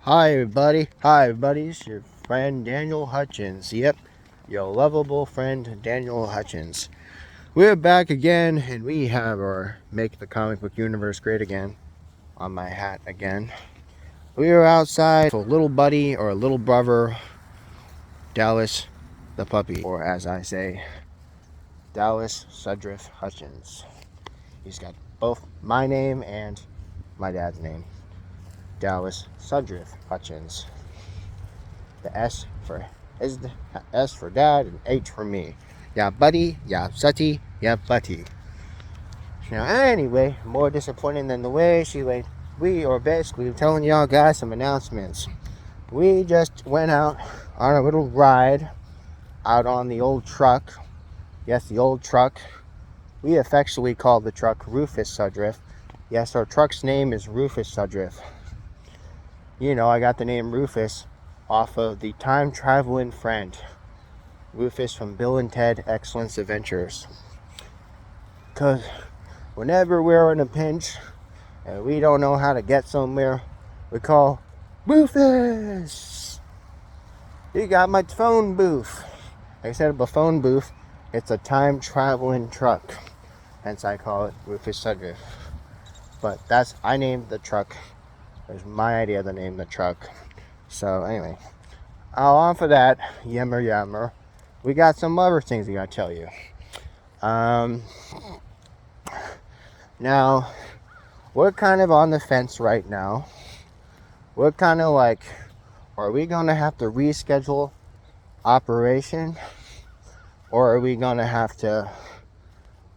Hi everybody, it's your friend Daniel Hutchins. Yep, your lovable friend Daniel Hutchins. We're back again, and we have our Make the Comic Book Universe Great Again on my hat again. We are outside for little buddy or little brother, Dallas the puppy, or as I say, Dallas Sudriff Hutchins. He's got both my name and my dad's name, Dallas Sudriff Hutchins. The S for dad and H for me. Yeah, buddy. Yeah, sutty. Yeah, buddy. Now, anyway, more disappointing than the way she went. We are basically telling y'all guys some announcements. We just went out on a little ride out on the old truck. Yes, the old truck. We affectionately call the truck Rufus Sudriff. Yes, our truck's name is Rufus Sudriff. You know, I got the name Rufus off of the time traveling friend Rufus from Bill and Ted Excellence Adventures. Because whenever we're in a pinch and we don't know how to get somewhere, we call Rufus. You got my phone booth. Instead of a phone booth, it's a time traveling truck. Hence I call it Rufus Sudriff. But I named the truck. It was my idea to name the truck. So anyway, on for that, yammer. We got some other things we gotta tell you. Now, we're kind of on the fence right now. We're kind of like, are we gonna have to reschedule Operation? Or are we gonna have to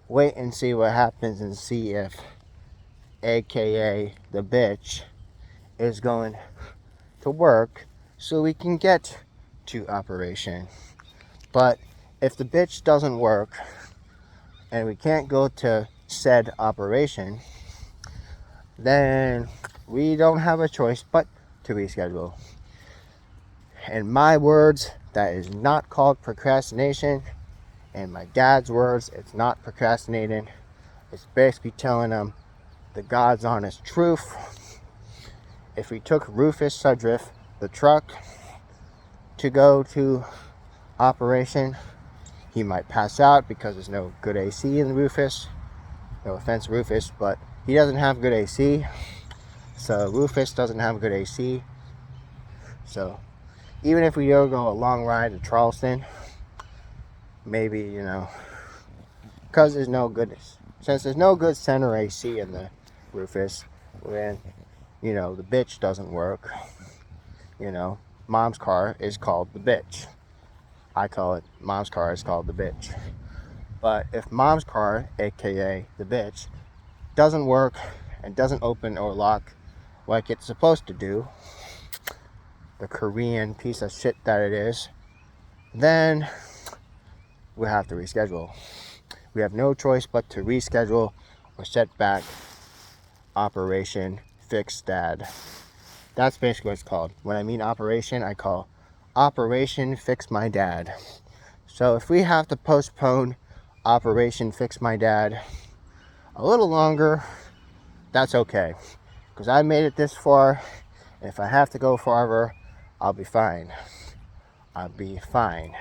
wait and see what happens and see if AKA the bitch is going to work so we can get to Operation? But if the bitch doesn't work and we can't go to said operation, then we don't have a choice but to reschedule. In my words, that is not called procrastination. In my dad's words, it's not procrastinating. It's basically telling them the God's honest truth. If we took Rufus Sudriff, the truck, to go to Operation, he might pass out because there's no good AC in Rufus. No offense, Rufus, but he doesn't have good AC. So Rufus doesn't have good AC. So even if we go a long ride to Charleston, maybe, because since there's no good center AC in the Rufus, then, the bitch doesn't work. Mom's car is called the bitch. I call it, mom's car is called the bitch. But if mom's car, aka the bitch, doesn't work and doesn't open or lock like it's supposed to do, the Korean piece of shit that it is, then we have to reschedule. We have no choice but to reschedule or set back Operation Fix Dad. That's basically what it's called. When I mean operation, I call Operation Fix My Dad. So if we have to postpone Operation Fix My Dad a little longer, that's okay. Because I made it this far, and if I have to go farther, I'll be fine. I'll be fine.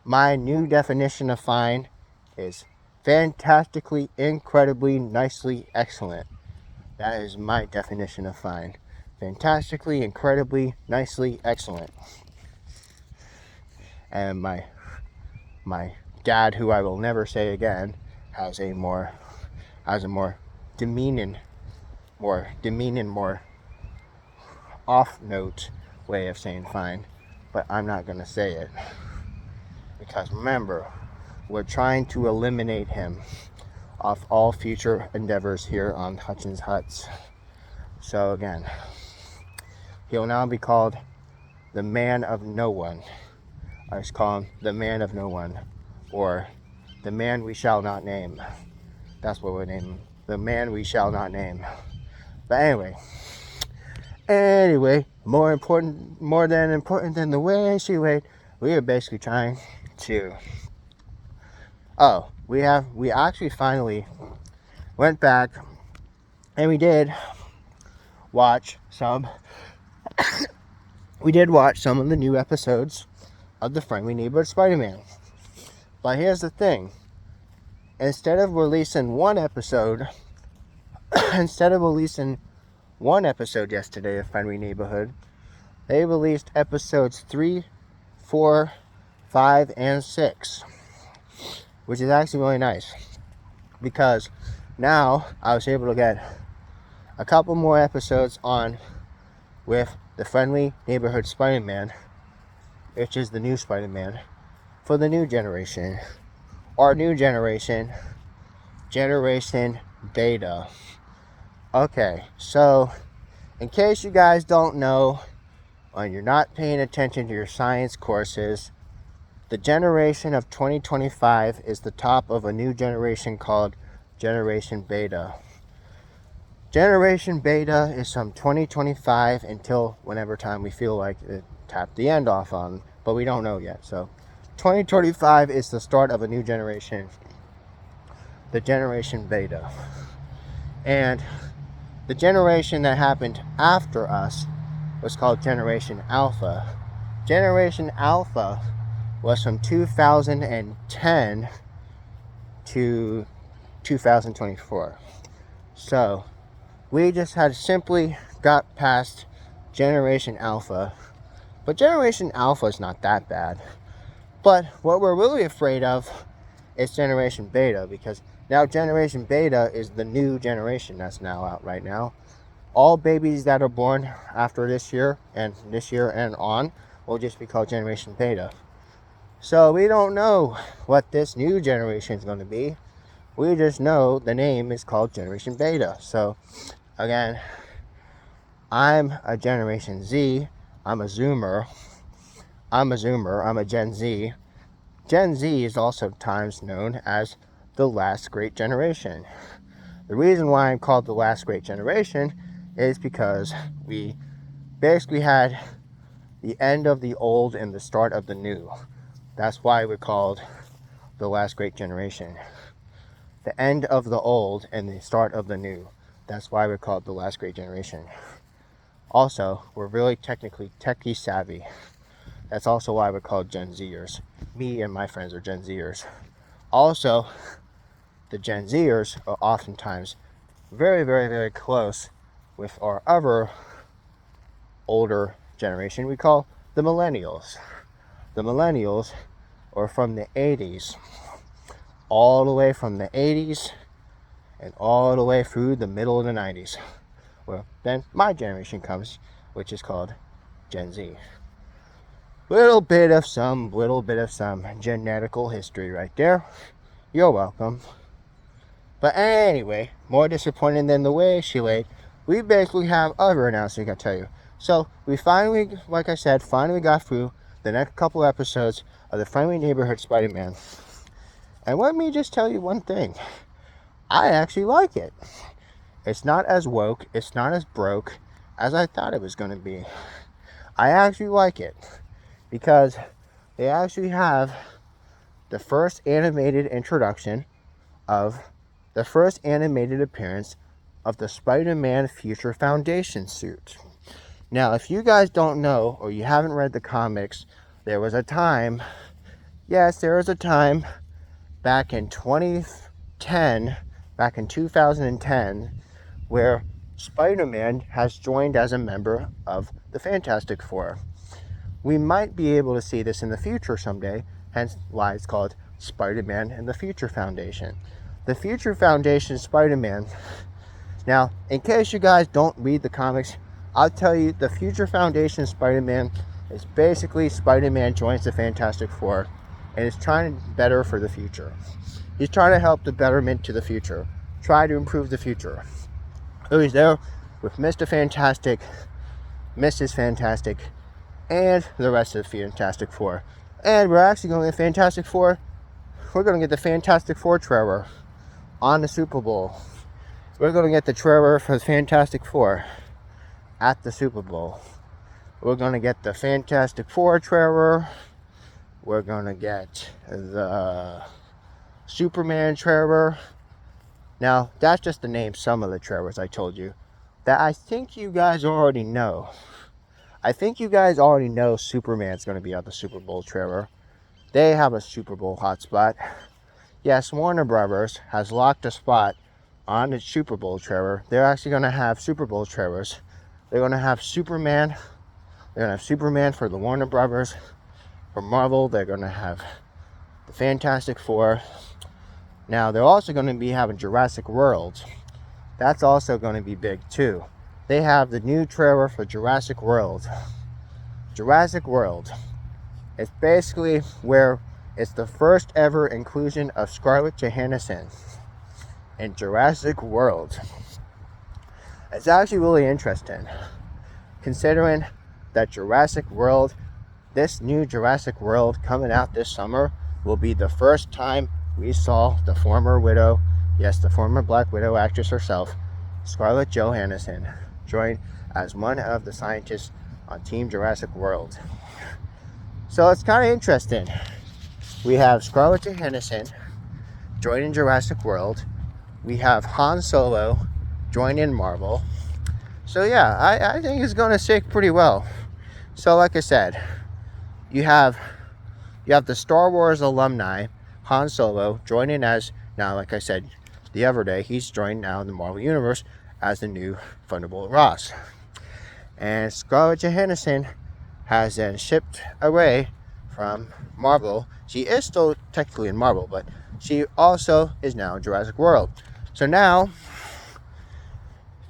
My new definition of fine is fantastically, incredibly, nicely, excellent. That is my definition of fine. Fantastically, incredibly, nicely, excellent. And my dad, who I will never say again, has a more demeaning, more off-note way of saying fine, but I'm not going to say it. Because remember, we're trying to eliminate him off all future endeavors here on Hutchins Huts. So again, he'll now be called the Man of No One. I just call him the Man of No One, or the Man We Shall Not Name. That's what we're naming, the Man We Shall Not Name. But anyway, more important than the way she weighed, we are basically trying to. We actually finally went back and we did watch some we did watch some of the new episodes of the Friendly Neighborhood Spider-Man. But here's the thing. Instead of releasing one episode yesterday of Friendly Neighborhood, they released episodes 3, 4, 5, and 6, which is actually really nice, because now I was able to get a couple more episodes on with the Friendly Neighborhood Spider-Man, which is the new Spider-Man for the new generation, or new generation, Generation Beta. Okay, so in case you guys don't know, and you're not paying attention to your science courses, the generation of 2025 is the top of a new generation called Generation Beta. Generation Beta is from 2025 until whenever time we feel like it tapped the end off on, but we don't know yet. So 2025 is the start of a new generation, the Generation Beta. And the generation that happened after us was called Generation Alpha. Generation Alpha was from 2010 to 2024. So we just had simply got past Generation Alpha. But Generation Alpha is not that bad. But what we're really afraid of is Generation Beta, because now Generation Beta is the new generation that's now out right now. All babies that are born after this year and on will just be called Generation Beta. So we don't know what this new generation is going to be. We just know the name is called Generation Beta. So again, I'm a Generation Z. I'm a Zoomer. I'm a Gen Z. Gen Z is also times known as the last great generation. The reason why I'm called the last great generation is because we basically had the end of the old and the start of the new. That's why we're called the last great generation. The end of the old and the start of the new. That's why we're called the last great generation. Also, we're really techie savvy. That's also why we're called Gen Zers. Me and my friends are Gen Zers. Also, the Gen Zers are oftentimes very, very, very close with our other older generation we call the millennials. The millennials are from the 80s, all the way from the 80s and all the way through the middle of the 90s. Well, then my generation comes, which is called Gen Z. Little bit of some genetical history right there. You're welcome. But anyway, more disappointing than the way she laid, we basically have other announcements I can tell you. So we finally, like I said, got through the next couple episodes of the Friendly Neighborhood Spider-Man. And let me just tell you one thing. I actually like it. It's not as woke, it's not as broke as I thought it was going to be. I actually like it because they actually have the first animated introduction of the first animated appearance of the Spider-Man Future Foundation suit. Now, if you guys don't know or you haven't read the comics, there was a time back in 2010, where Spider-Man has joined as a member of the Fantastic Four. We might be able to see this in the future someday, hence why it's called Spider-Man and the Future Foundation. The Future Foundation Spider-Man. Now, in case you guys don't read the comics, I'll tell you, the Future Foundation Spider-Man is basically Spider-Man joins the Fantastic Four and is trying to better for the future. He's trying to help the betterment to the future, try to improve the future. So he's there with Mr. Fantastic, Mrs. Fantastic, and the rest of the Fantastic Four. And we're actually going to get Fantastic Four. We're going to get the Fantastic Four trailer on the Super Bowl. We're going to get the trailer for the Fantastic Four at the Super Bowl. We're going to get the Fantastic Four trailer. We're going to get the Superman trailer. Now, that's just to name some of the trailers I told you that I think you guys already know. I think you guys already know Superman's going to be on the Super Bowl trailer. They have a Super Bowl hotspot. Yes, Warner Brothers has locked a spot on the Super Bowl trailer. They're actually going to have Super Bowl trailers. They're going to have Superman. They're going to have Superman for the Warner Brothers. For Marvel, they're going to have the Fantastic Four. Now, they're also going to be having Jurassic World. That's also going to be big, too. They have the new trailer for Jurassic World. Jurassic World. It's basically where it's the first ever inclusion of Scarlett Johansson in Jurassic World. It's actually really interesting, considering that Jurassic World, this new Jurassic World coming out this summer, will be the first time we saw the former Widow, yes, the former Black Widow actress herself, Scarlett Johansson, join as one of the scientists on Team Jurassic World. So it's kind of interesting. We have Scarlett Johansson joining Jurassic World. We have Han Solo joining Marvel. So yeah, I think it's going to stick pretty well. So like I said, you have the Star Wars alumni, Han Solo, joining as, now like I said the other day, he's joined now in the Marvel Universe as the new Thunderbolt Ross. And Scarlett Johansson has then shipped away from Marvel. She is still technically in Marvel, but she also is now in Jurassic World. So now,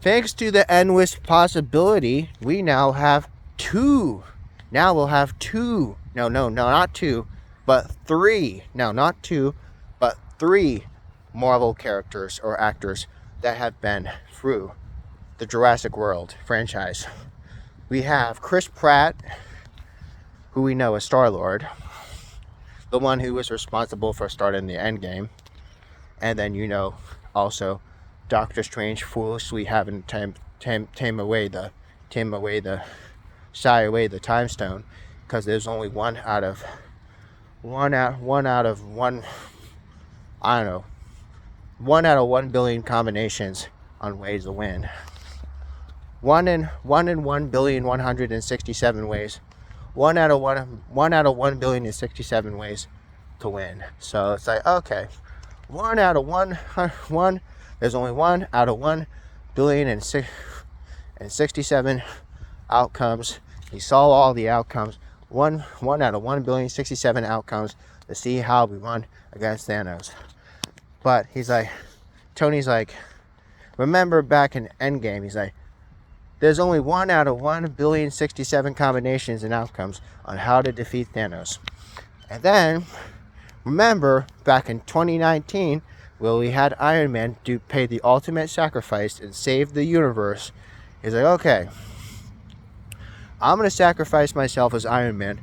thanks to the endless possibility, we now have two. Now we'll have two. No, not two, but three. Now, not two, but three Marvel characters or actors that have been through the Jurassic World franchise. We have Chris Pratt, who we know as Star-Lord, the one who was responsible for starting the Endgame, and then also Doctor Strange foolishly having shy away the time stone, because there's only one out of 1 billion combinations on ways to win. 1 in 1,167 ways. 1 out of 1,067 ways to win. So it's like, okay, there's only 1 out of 1,067 outcomes. He saw all the outcomes. One out of 1,067 outcomes to see how we won against Thanos. But Tony's like, remember back in Endgame, he's like, there's only 1 out of 1,067 combinations and outcomes on how to defeat Thanos. And then, remember back in 2019, where we had Iron Man pay the ultimate sacrifice and save the universe. He's like, okay, I'm going to sacrifice myself as Iron Man.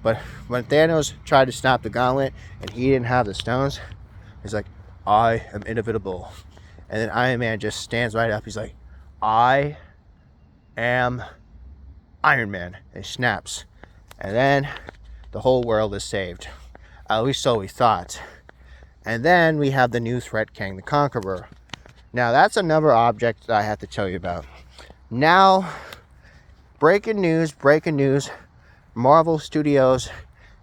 But when Thanos tried to stop the gauntlet and he didn't have the stones, he's like, I am inevitable. And then Iron Man just stands right up. He's like, I am Iron Man. And he snaps. And then the whole world is saved. At least so we thought. And then we have the new threat, Kang the Conqueror. Now that's another object that I have to tell you about. Now, breaking news. Marvel Studios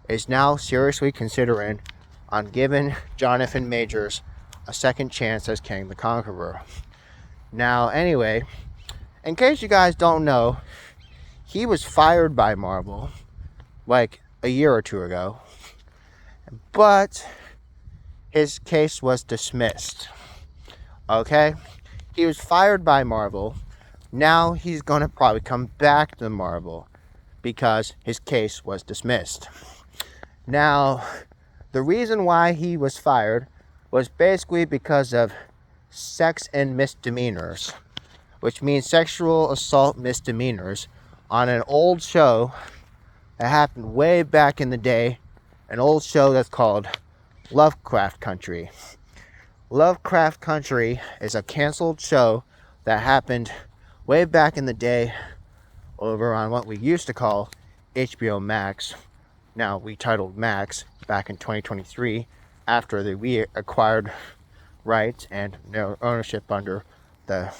is now seriously considering on giving Jonathan Majors a second chance as Kang the Conqueror. Now, anyway, in case you guys don't know, he was fired by Marvel like a year or two ago, but his case was dismissed. Okay? He was fired by Marvel. Now he's going to probably come back to Marvel because his case was dismissed. Now, the reason why he was fired was basically because of sex and misdemeanors, which means sexual assault misdemeanors on an old show that happened way back in the day, an old show that's called Lovecraft Country. Lovecraft Country is a canceled show that happened way back in the day over on what we used to call HBO Max. Now we titled Max back in 2023 after we acquired rights and their ownership under their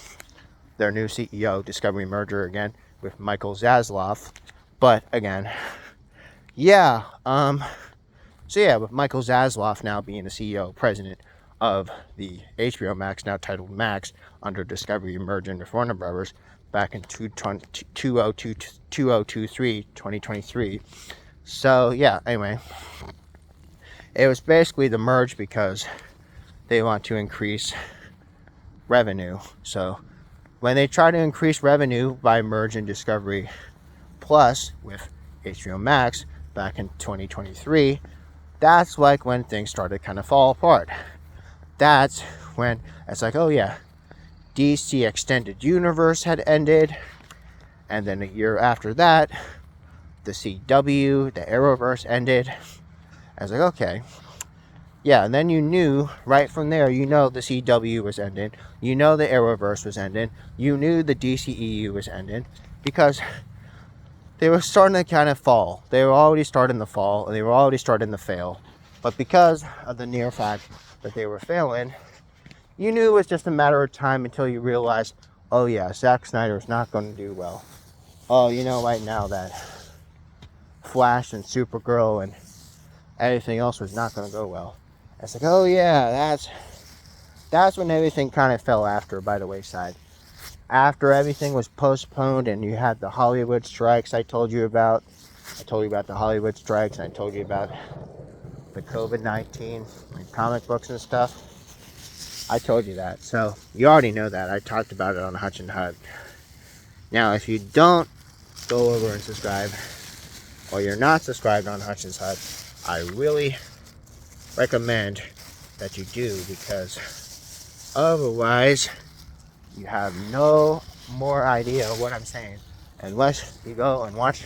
new CEO, Discovery merger again. with Michael Zasloff. But again, yeah, so yeah, with Michael Zasloff now being the CEO, president of the HBO Max, now titled Max, under Discovery merging with Warner Brothers back in 2023. So yeah, anyway, it was basically the merge because they want to increase revenue. So when they try to increase revenue by merging Discovery Plus with HBO Max back in 2023, that's like when things started kind of fall apart. That's when it's like, oh yeah, DC Extended Universe had ended, and then a year after that, the CW, the Arrowverse ended. I was like, okay. Yeah, and then you knew right from there, you know the CW was ending, you know the Arrowverse was ending, you knew the DCEU was ending, because they were starting to kind of fall. They were already starting to fall, and they were already starting to fail. But because of the near fact that they were failing, you knew it was just a matter of time until you realized, oh yeah, Zack Snyder is not going to do well. Oh, you know right now that Flash and Supergirl and everything else was not going to go well. It's like, oh yeah, that's when everything kind of fell by the wayside. After everything was postponed and you had the Hollywood strikes I told you about. I told you about the Hollywood strikes, and I told you about the COVID-19 and comic books and stuff. I told you that. So you already know that. I talked about it on Hutch and Hut. Now, if you don't go over and subscribe, or you're not subscribed on Hutch and Hut, I really recommend that you do, because otherwise you have no more idea what I'm saying unless you go and watch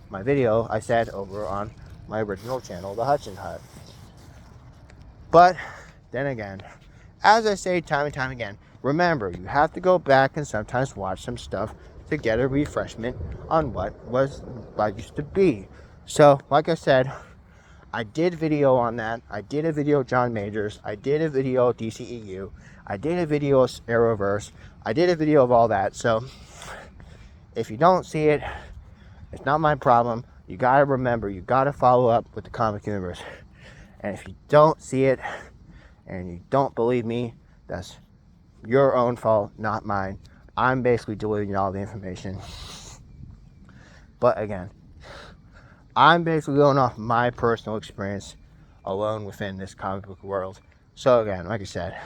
my video I said over on my original channel, the Hutch and Hut. But then again, as I say time and time again, remember, you have to go back and sometimes watch some stuff to get a refreshment on what used to be. So, like I said, I did a video on that. I did a video of John Majors. I did a video of DCEU. I did a video of Arrowverse. I did a video of all that. So, if you don't see it, it's not my problem. You gotta remember, you gotta follow up with the comic universe. And if you don't see it, and you don't believe me, that's your own fault, not mine. I'm basically delivering all the information. But again, I'm basically going off my personal experience alone within this comic book world. So again, like I said,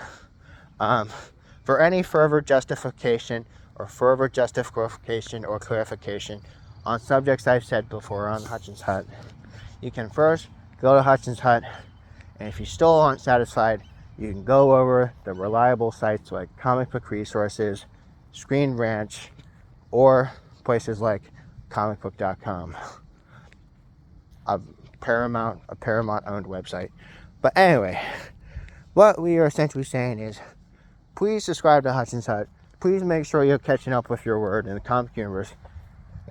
for any further justification or clarification on subjects I've said before on Hutchins Hut, you can first go to Hutchins Hut, and if you still aren't satisfied, you can go over the reliable sites like Comic Book Resources, Screen Ranch, or places like comicbook.com, a Paramount owned website. But anyway, what we are essentially saying is, please subscribe to Hutchins Hut. Please make sure you're catching up with your word in the comic universe.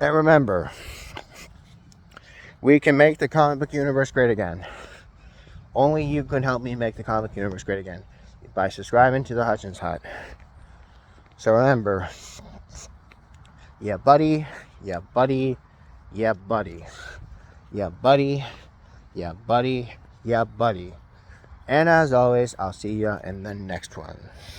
And remember, we can make the comic book universe great again. Only you can help me make the comic universe great again by subscribing to the Hutchins Hut. So remember, yeah buddy, yeah buddy, yeah buddy, yeah buddy, yeah buddy, yeah buddy. And as always, I'll see you in the next one.